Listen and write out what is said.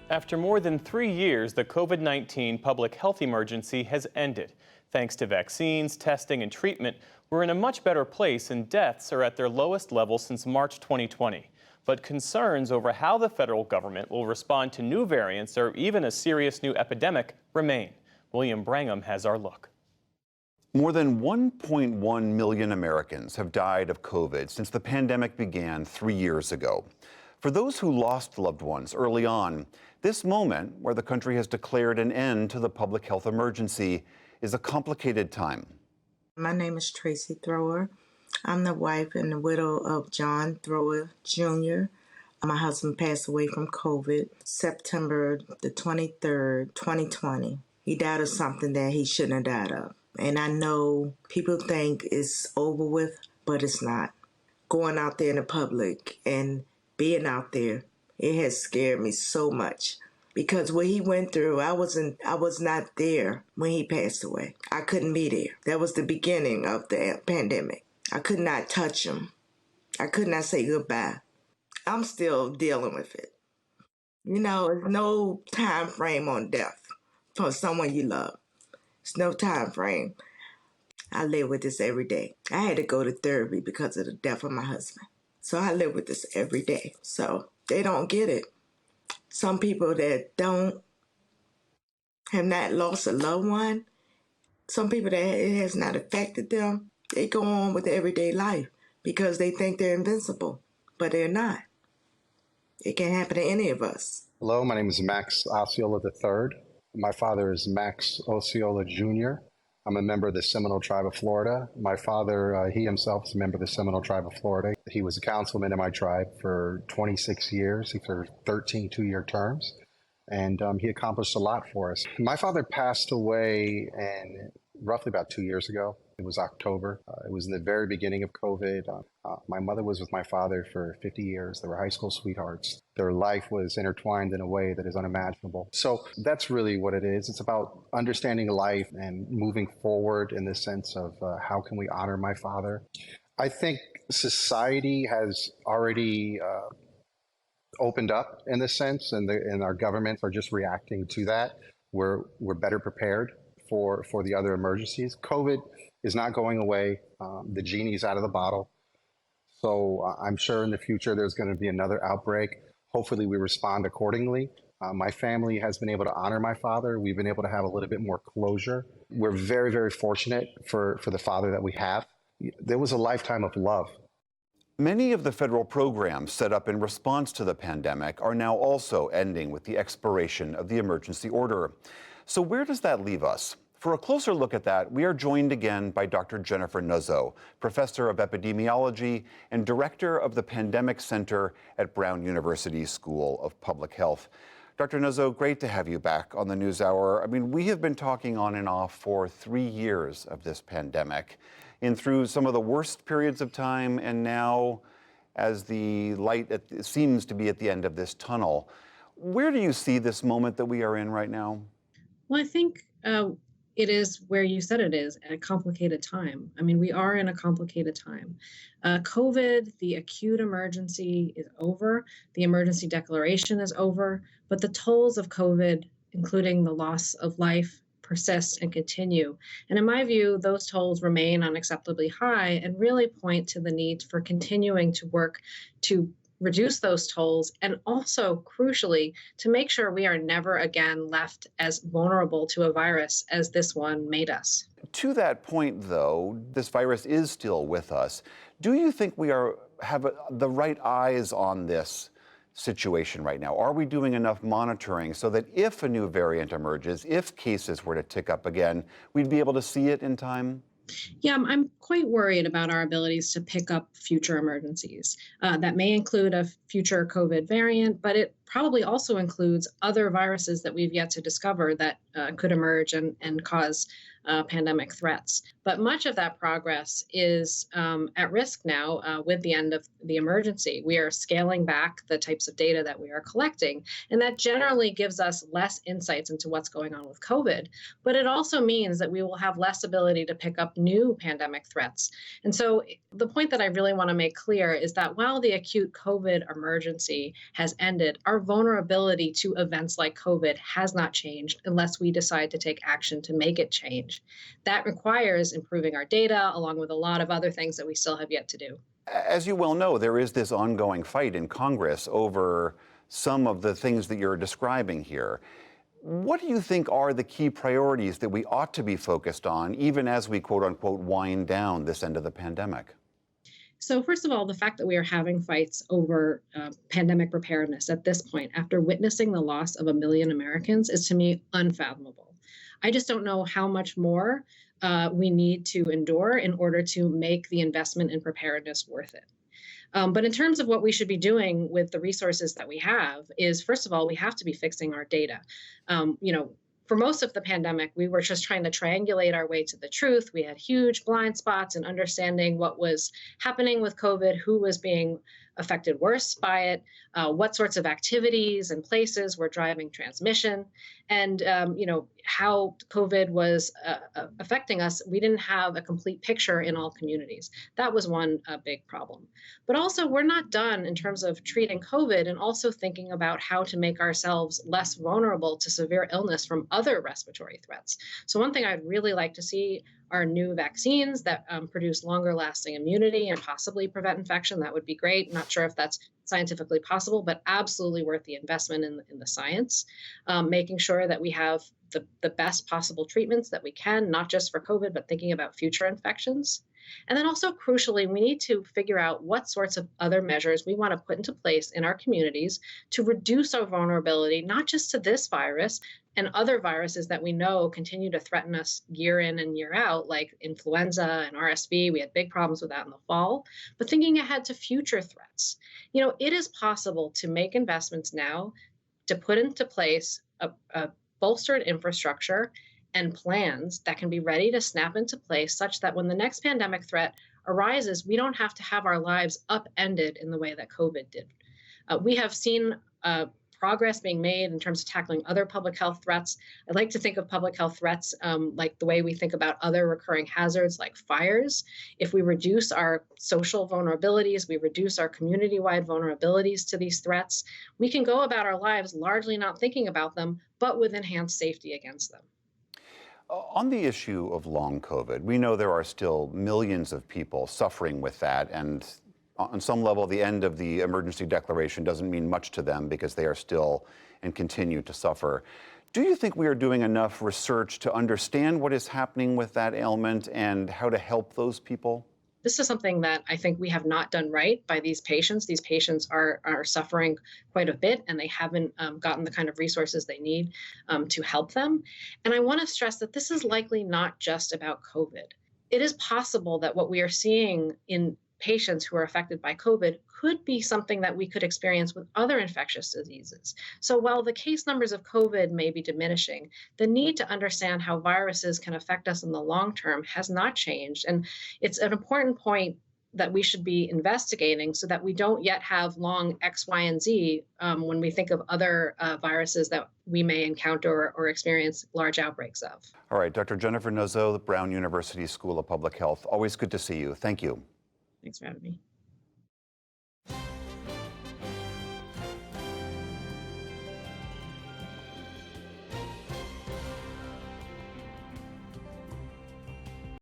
After more than 3 years, the COVID-19 public health emergency has ended. Thanks to vaccines, testing, and treatment, we're in a much better place, and deaths are at their lowest level since March 2020. But concerns over how the federal government will respond to new variants or even a serious new epidemic remain. William Brangham has our look. More than 1.1 million Americans have died of COVID since the pandemic began 3 years ago. For those who lost loved ones early on, this moment, where the country has declared an end to the public health emergency, is a complicated time. My name is Tracy Thrower. I'm the wife and the widow of John Thrower Jr. My husband passed away from COVID September the 23rd, 2020. He died of something that he shouldn't have died of. And I know people think it's over with, but it's not. Going out there in the public and being out there, it has scared me so much. Because what he went through, I was not there when he passed away. I couldn't be there. That was the beginning of the pandemic. I could not touch him. I could not say goodbye. I'm still dealing with it. You know, there's no time frame on death for someone you love. There's no time frame. I live with this every day. I had to go to therapy because of the death of my husband. So I live with this every day. So they don't get it. Some people that have not lost a loved one, some people that it has not affected them, they go on with their everyday life because they think they're invincible, but they're not. It can happen to any of us. Hello, my name is Max Osceola III. My father is Max Osceola Jr. I'm a member of the Seminole Tribe of Florida. My father, he himself is a member of the Seminole Tribe of Florida. He was a councilman in my tribe for 26 years. He served 13 two-year terms, and he accomplished a lot for us. My father passed away roughly about 2 years ago. It was October. It was in the very beginning of COVID. My mother was with my father for 50 years. They were high school sweethearts. Their life was intertwined in a way that is unimaginable. So that's really what it is. It's about understanding life and moving forward in the sense of how can we honor my father. I think society has already opened up in this sense, and our governments are just reacting to that. We're better prepared for the other emergencies. COVID is not going away. The genie's out of the bottle. So I'm sure in the future there's going to be another outbreak. Hopefully we respond accordingly. My family has been able to honor my father. We've been able to have a little bit more closure. We're very, very fortunate for the father that we have. There was a lifetime of love. Many of the federal programs set up in response to the pandemic are now also ending with the expiration of the emergency order. So where does that leave us? For a closer look at that, we are joined again by Dr. Jennifer Nuzzo, Professor of Epidemiology and Director of the Pandemic Center at Brown University School of Public Health. Dr. Nuzzo, great to have you back on the NewsHour. I mean, we have been talking on and off for 3 years of this pandemic, and through some of the worst periods of time, and now as the light seems to be at the end of this tunnel. Where do you see this moment that we are in right now? Well, I think it is where you said it is, at a complicated time. I mean, we are in a complicated time. COVID, the acute emergency is over. The emergency declaration is over. But the tolls of COVID, including the loss of life, persist and continue. And in my view, those tolls remain unacceptably high and really point to the need for continuing to work to reduce those tolls, and also, crucially, to make sure we are never again left as vulnerable to a virus as this one made us. To that point, though, this virus is still with us. Do you think we have the right eyes on this situation right now? Are we doing enough monitoring so that if a new variant emerges, if cases were to tick up again, we'd be able to see it in time? Yeah, I'm quite worried about our abilities to pick up future emergencies. That may include a future COVID variant, but it probably also includes other viruses that we've yet to discover that could emerge and cause pandemic threats. But much of that progress is at risk now with the end of the emergency. We are scaling back the types of data that we are collecting, and that generally gives us less insights into what's going on with COVID. But it also means that we will have less ability to pick up new pandemic threats. And so the point that I really want to make clear is that while the acute COVID emergency has ended, our our vulnerability to events like COVID has not changed unless we decide to take action to make it change. That requires improving our data, along with a lot of other things that we still have yet to do. As you well know, there is this ongoing fight in Congress over some of the things that you're describing here. What do you think are the key priorities that we ought to be focused on, even as we, quote unquote, wind down this end of the pandemic? So, first of all, the fact that we are having fights over pandemic preparedness at this point, after witnessing the loss of 1 million Americans, is to me unfathomable. I just don't know how much more we need to endure in order to make the investment in preparedness worth it. But in terms of what we should be doing with the resources that we have is, first of all, we have to be fixing our data. For most of the pandemic, we were just trying to triangulate our way to the truth. We had huge blind spots in understanding what was happening with COVID, who was being affected worse by it, what sorts of activities and places were driving transmission, and how COVID was affecting us. We didn't have a complete picture in all communities. That was one big problem. But also, we're not done in terms of treating COVID and also thinking about how to make ourselves less vulnerable to severe illness from other respiratory threats. So one thing I'd really like to see are new vaccines that produce longer lasting immunity and possibly prevent infection. That would be great. Not sure if that's scientifically possible, but absolutely worth the investment in the science. Making sure that we have the best possible treatments that we can, not just for COVID, but thinking about future infections. And then also crucially, we need to figure out what sorts of other measures we want to put into place in our communities to reduce our vulnerability, not just to this virus and other viruses that we know continue to threaten us year in and year out, like influenza and RSV. We had big problems with that in the fall, but thinking ahead to future threats. It is possible to make investments now to put into place a bolstered infrastructure and plans that can be ready to snap into place such that when the next pandemic threat arises, we don't have to have our lives upended in the way that COVID did. We have seen progress being made in terms of tackling other public health threats. I like to think of public health threats like the way we think about other recurring hazards like fires. If we reduce our social vulnerabilities, we reduce our community-wide vulnerabilities to these threats, we can go about our lives largely not thinking about them, but with enhanced safety against them. On the issue of long COVID, we know there are still millions of people suffering with that, and on some level, the end of the emergency declaration doesn't mean much to them because they are still and continue to suffer. Do you think we are doing enough research to understand what is happening with that ailment and how to help those people? This is something that I think we have not done right by these patients. These patients are suffering quite a bit, and they haven't gotten the kind of resources they need to help them. And I want to stress that this is likely not just about COVID. It is possible that what we are seeing in patients who are affected by COVID could be something that we could experience with other infectious diseases. So while the case numbers of COVID may be diminishing, the need to understand how viruses can affect us in the long term has not changed. And it's an important point that we should be investigating so that we don't yet have long X, Y, and Z when we think of other viruses that we may encounter or experience large outbreaks of. All right, Dr. Jennifer Nuzzo, the Brown University School of Public Health. Always good to see you. Thank you. Thanks for having me.